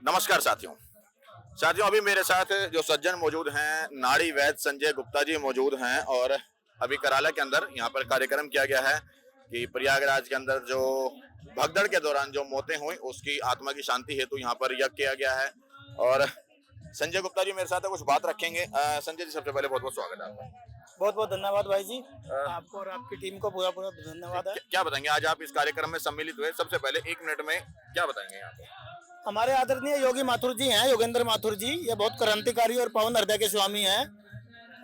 नमस्कार साथियों अभी मेरे साथ जो सज्जन मौजूद हैं नाड़ी वैद्य संजय गुप्ता जी मौजूद हैं और अभी कराला के अंदर यहाँ पर कार्यक्रम किया गया है कि प्रयागराज के अंदर जो भगदड़ के दौरान जो मौतें हुई उसकी आत्मा की शांति हेतु यहाँ पर यज्ञ किया गया है। और संजय गुप्ता जी मेरे साथ है, कुछ बात रखेंगे। संजय जी सबसे पहले बहुत बहुत स्वागत है आपका। बहुत बहुत धन्यवाद भाई जी, आपको और आपकी टीम को पूरा पूरा धन्यवाद है। क्या बताएंगे, आज आप इस कार्यक्रम में सम्मिलित हुए, सबसे पहले 1 मिनट में क्या बताएंगे यहाँ पे? हमारे आदरणीय योगी माथुर जी हैं, योगेंद्र माथुर जी, ये बहुत क्रांतिकारी और पावन हृदय के स्वामी हैं।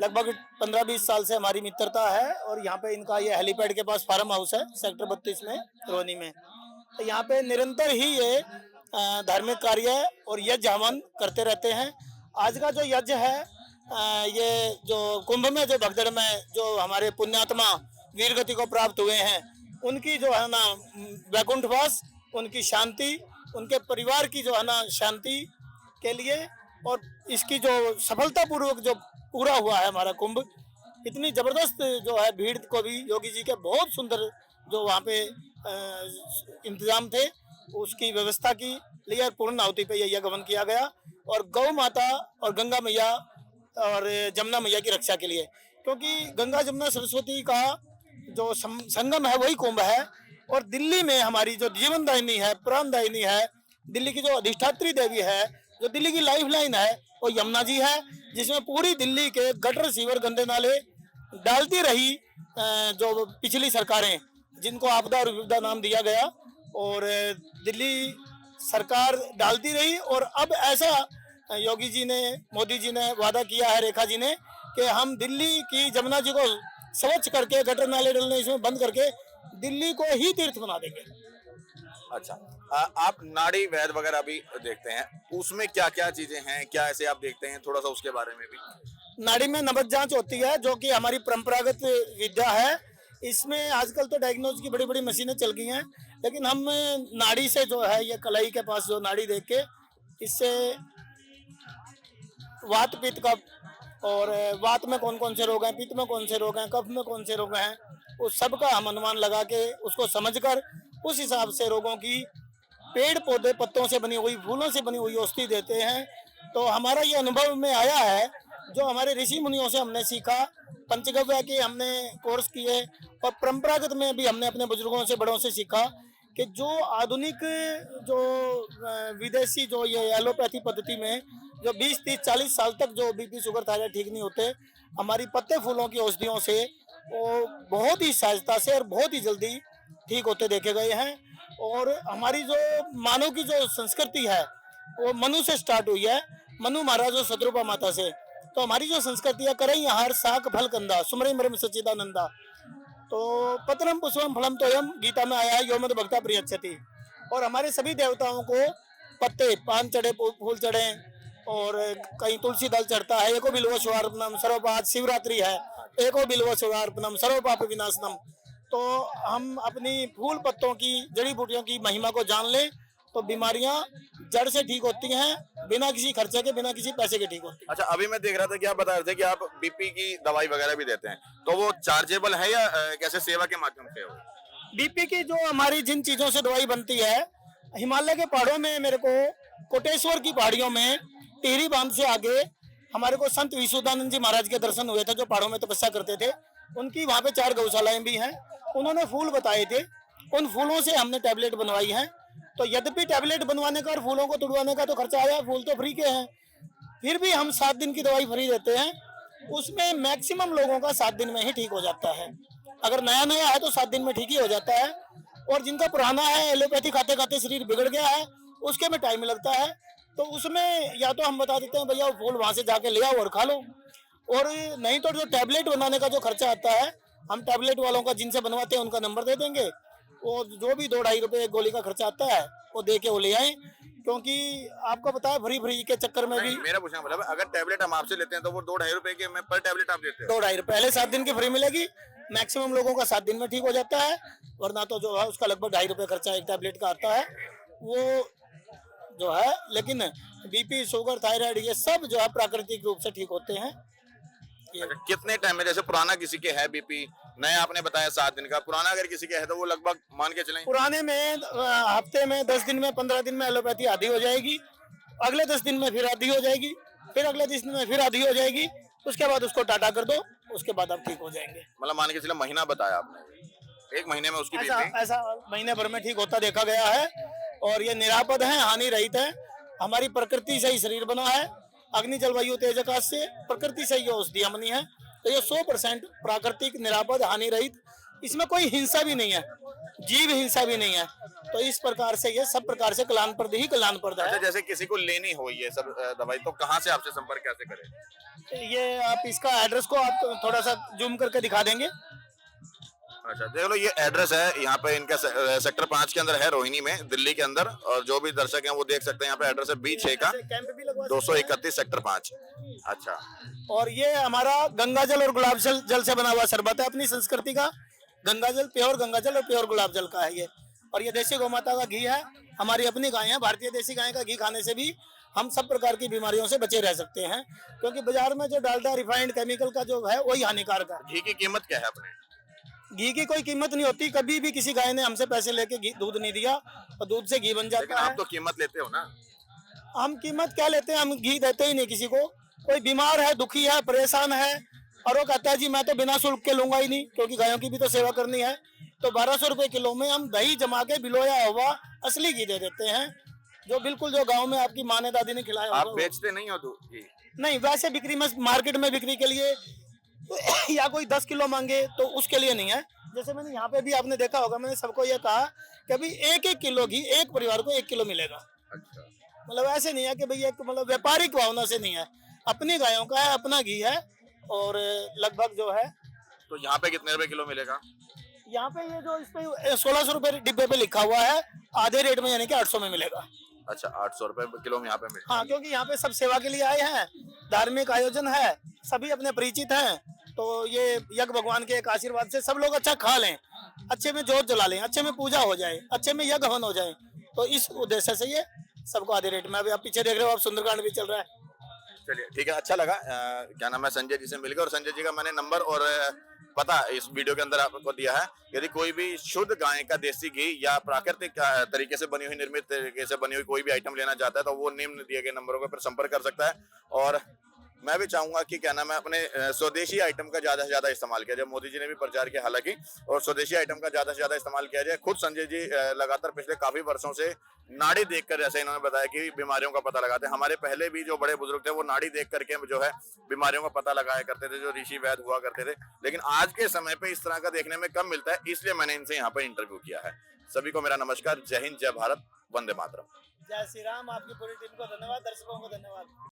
लगभग 15-20 साल से हमारी मित्रता है और यहाँ पे इनका ये हेलीपैड के पास फार्म हाउस है सेक्टर 32 में रोहनी में। तो यहाँ पे निरंतर ही ये धार्मिक कार्य और यज्ञ हवन करते रहते हैं। आज का जो यज्ञ है, ये जो कुंभ में जो भगदड़ में जो हमारे पुण्यात्मा वीरगति को प्राप्त हुए हैं, उनकी जो है ना वैकुंठवास, उनकी शांति, उनके परिवार की जो है ना शांति के लिए, और इसकी जो सफलतापूर्वक जो पूरा हुआ है हमारा कुंभ, इतनी जबरदस्त जो है भीड़ को भी योगी जी के बहुत सुंदर जो वहाँ पे इंतजाम थे उसकी व्यवस्था की लिए पूर्ण आहुति पे यह गमन किया गया और गौ माता और गंगा मैया और जमुना मैया की रक्षा के लिए, क्योंकि गंगा जमुना सरस्वती का जो संगम है वही कुंभ है। और दिल्ली में हमारी जो जीवनदायिनी है, प्राणदायिनी है, दिल्ली की जो अधिष्ठात्री देवी है, जो दिल्ली की लाइफलाइन है, वो यमुना जी है, जिसमें पूरी दिल्ली के गटर सीवर गंदे नाले डालती रही जो पिछली सरकारें, जिनको आपदा और विपदा नाम दिया गया, और दिल्ली सरकार डालती रही। और अब ऐसा योगी जी ने, मोदी जी ने वादा किया है, रेखा जी ने, कि हम दिल्ली की जमुना जी को स्वच्छ करके गटर नाले डलने इसमें बंद करके दिल्ली को ही तीर्थ बना देंगे। अच्छा, आप नाड़ी वैद्य वगैरह भी देखते हैं, उसमें क्या क्या चीजें हैं, क्या ऐसे आप देखते हैं, थोड़ा सा उसके बारे में भी। नाड़ी में नब्ज जांच होती है जो कि हमारी परंपरागत विद्या है। इसमें आजकल तो डायग्नोज की बड़ी बड़ी मशीनें चल गई हैं, लेकिन हम नाड़ी से जो है, ये कलाई के पास जो नाड़ी देख के, इससे वात पित्त कफ, और वात में कौन कौन से रोग हैं, पित्त में कौन से रोग हैं, कफ में कौन से रोग हैं, उस सब का हम अनुमान लगा के उसको समझकर उस हिसाब से रोगों की पेड़ पौधे पत्तों से बनी हुई, फूलों से बनी हुई औषधि देते हैं। तो हमारा ये अनुभव में आया है, जो हमारे ऋषि मुनियों से हमने सीखा, पंचगव्य के हमने कोर्स किए, और परंपरागत में भी हमने अपने बुजुर्गों से, बड़ों से सीखा कि जो आधुनिक जो विदेशी जो ये एलोपैथी पद्धति में जो 20-30-40 साल तक जो बीपी शुगर थायराइड ठीक नहीं होते, हमारी पत्ते फूलों की औषधियों से वो बहुत ही सहजता से और बहुत ही जल्दी ठीक होते देखे गए हैं। और हमारी जो मानव की जो संस्कृति है वो मनु से स्टार्ट हुई है, मनु महाराज और शत्रुपा माता से। तो हमारी जो संस्कृति है, करई आहार साक फल कंदा सुमरे मरम सच्चिदानंदा, तो पत्रम पुष्पम फलम तोयम गीता में आया है, यो मद भक्ता प्रियच्छति। और हमारे सभी देवताओं को पत्ते, पान चढ़े, फूल चढ़े, और कहीं तुलसी दल चढ़ता है। एको बिल्व शिवार्पणम सर्वपाप, शिवरात्रि है, एको बिल्व शिवार्पणम सर्वपाप विनाशनम। तो हम अपनी फूल पत्तों की, जड़ी बूटियों की महिमा को जान लें तो बीमारियां जड़ से ठीक होती हैं, बिना किसी खर्चे के, बिना किसी पैसे के ठीक होती हैं। अच्छा, अभी मैं देख रहा था कि आप बता रहे थे कि आप बीपी की दवाई वगैरह भी देते हैं, तो वो चार्जेबल है या कैसे सेवा के माध्यम से? बीपी की जो हमारी जिन चीजों से दवाई बनती है, हिमालय के पहाड़ों में मेरे को, कोटेश्वर की पहाड़ियों में टिहरी बांध से आगे हमारे को संत विशुद्धानंद जी महाराज के दर्शन हुए थे, जो पहाड़ों में तपस्या करते थे। उनकी वहाँ पे 4 गौशालाएं भी हैं। उन्होंने फूल बताए थे, उन फूलों से हमने टैबलेट बनवाई हैं। तो यद्यपि टैबलेट बनवाने का और फूलों को तुड़वाने का तो खर्चा आया, फूल तो फ्री के हैं, फिर भी हम 7 दिन की दवाई फ्री देते हैं। उसमें मैक्सिमम लोगों का 7 दिन में ही ठीक हो जाता है। अगर नया नया है तो 7 दिन में ठीक ही हो जाता है, और जिनका पुराना है, एलोपैथी खाते खाते शरीर बिगड़ गया है, उसके में टाइम लगता है। तो उसमें या तो हम बता देते हैं भैया फूल वहां से जाके ले आओ और खा लो, और नहीं तो जो टैबलेट बनाने का जो खर्चा आता है, हम टैबलेट वालों का जिनसे बनवाते हैं उनका नंबर दे देंगे, वो जो भी 2-2.5 रुपए एक गोली का खर्चा आता है वो दे के वो ले आए। क्योंकि आपको पता है फ्री के चक्कर में भी, मेरा पूछना मतलब अगर टैबलेट हम आपसे लेते हैं तो वो 2-2.5 रुपए के में पर टैबलेट आप देते हैं? 2-2.5 रुपए, पहले 7 दिन की फ्री मिलेगी। मैक्सिमम लोगों का 7 दिन में ठीक हो जाता है, वरना तो जो है उसका लगभग 2.5 रुपए खर्चा एक टैबलेट का आता है वो जो है। लेकिन बीपी, शुगर, थायराइड ये सब जो है प्राकृतिक रूप से ठीक होते हैं। कितने टाइम में, जैसे पुराना किसी के है बीपी, नया आपने बताया 7 दिन का, पुराना अगर किसी के है तो वो लगभग मान के चलें पुराने में हफ्ते में, 10 दिन में, 15 दिन में एलोपैथी आधी हो जाएगी, अगले 10 दिन में फिर आधी हो जाएगी, फिर अगले 10 दिन में फिर आधी हो जाएगी, उसके बाद उसको टाटा कर दो, उसके बाद आप ठीक हो जाएंगे। मतलब मान के चलिए महीना बताया आपने, 1 महीने में उसकी ऐसा बीपी ऐसा महीने भर में ठीक होता देखा गया है और ये निरापद है, हानि रहित है। हमारी प्रकृति से ही शरीर बना है, अग्नि जलवायु तेज आकाश से प्रकृति से ये औषधियां बनी है, तो ये 100% प्राकृतिक, निरापद, हानि रहित, इसमें कोई हिंसा भी नहीं है, जीव हिंसा भी नहीं है। तो इस प्रकार से ये सब प्रकार से कल्याणप्रद ही कल्याणप्रद अच्छा, है। जैसे किसी को लेनी हो ये सब दवाई तो कहाँ से आपसे संपर्क कैसे करें? ये आप इसका एड्रेस को आप थोड़ा सा जूम करके दिखा देंगे। अच्छा देख लो, ये एड्रेस है यहाँ पे इनका सेक्टर 5 के अंदर है, रोहिणी में, दिल्ली के अंदर। और जो भी दर्शक हैं वो देख सकते हैं, यहाँ पे एड्रेस है B6 का कैंप भी लगवा सकते हैं। 231 सेक्टर 5। अच्छा, और ये हमारा गंगा जल और गुलाब जल से बना हुआ शरबत है, अपनी संस्कृति का गंगा जल, प्योर गंगा जल और प्योर गुलाब जल का है ये। और ये देसी गौ माता का घी है, हमारी अपनी गाय है, भारतीय देसी गाय का घी खाने से भी हम सब प्रकार की बीमारियों से बचे रह सकते हैं, क्योंकि बाजार में जो डालडा रिफाइंड केमिकल का जो है वही हानिकारक है। घी की कीमत क्या है अपने? घी की कोई कीमत नहीं होती, कभी भी किसी गाय ने हमसे पैसे लेके दूध नहीं दिया और दूध से घी बन लेकिन जाता है। आप तो कीमत लेते हो ना? हम कीमत क्या लेते हैं, हम घी देते ही नहीं किसी को। कोई बीमार है, दुखी है, परेशान है और वो कहता है जी मैं तो बिना शुल्क के लूंगा ही नहीं, क्योंकि गायों की भी तो सेवा करनी है, तो 1200 रुपए किलो में हम दही जमा के बिलोया हुआ असली घी दे देते हैं, जो बिल्कुल जो गांव में आपकी माँ ने दादी ने खिलाया आप होगा। बेचते नहीं हो दूध घी? नहीं, वैसे बिक्री में, मार्केट में बिक्री के लिए या कोई 10 किलो मांगे तो उसके लिए नहीं है। जैसे मैंने यहाँ पे भी आपने देखा होगा, मैंने सबको ये कहा कि अभी 1-1 किलो घी एक परिवार को 1 किलो मिलेगा। अच्छा, मतलब ऐसे नहीं है कि भाई एक मतलब व्यापारिक भावना से नहीं है, अपनी गायों का है, अपना घी है। और लगभग जो है तो यहाँ पे कितने रुपए किलो मिलेगा? यहाँ पे ये जो इस पे 1600 रुपए डिब्बे पे लिखा हुआ है, आधे रेट में यानी कि 800 में मिलेगा। अच्छा, 800 रुपए किलो में यहाँ पे मिलेगा। हाँ, क्योंकि यहाँ पे सब सेवा के लिए आए हैं, धार्मिक आयोजन है, सभी अपने परिचित हैं, तो ये यज्ञ भगवान के एक आशीर्वाद से सब लोग अच्छा खा लें, अच्छे में जोत जला लें, अच्छे में पूजा हो जाए, अच्छे में यज्ञ हवन हो जाए, तो इस उद्देश्य से ये सबको आधे रेट में। अभी आप पीछे देख रहे हो, आप सुंदरकांड भी चल रहा है। चलिए ठीक है, अच्छा लगा। क्या नाम है, संजय जी से मिलकर, और संजय जी का मैंने नंबर और पता इस वीडियो के अंदर आपको दिया है। यदि कोई भी शुद्ध गाय का देसी घी या प्राकृतिक तरीके से बनी हुई, निर्मित तरीके से बनी हुई कोई भी आइटम लेना चाहता है तो वो निम्न दिए गए नंबरों पर संपर्क कर सकता है। और मैं भी चाहूंगा कि क्या नाम है, अपने स्वदेशी आइटम का ज्यादा से ज्यादा इस्तेमाल किया जाए। मोदी जी ने भी प्रचार किया हालांकि, और स्वदेशी आइटम का ज्यादा से ज्यादा इस्तेमाल किया जाए। खुद संजय जी लगातार पिछले काफी वर्षों से नाड़ी देखकर, जैसे इन्होंने बताया कि बीमारियों का पता लगाते हैं। हमारे पहले भी जो बड़े बुजुर्ग थे वो नाड़ी देख करके जो है बीमारियों का पता लगाया करते थे, जो ऋषि वैद्य हुआ करते थे। लेकिन आज के समय पे इस तरह का देखने में कम मिलता है, इसलिए मैंने इनसे यहाँ पर इंटरव्यू किया है। सभी को मेरा नमस्कार, जय हिंद, जय भारत, वंदे मातरम। जय श्री राम। आपकी पूरी टीम को धन्यवाद, दर्शकों को धन्यवाद।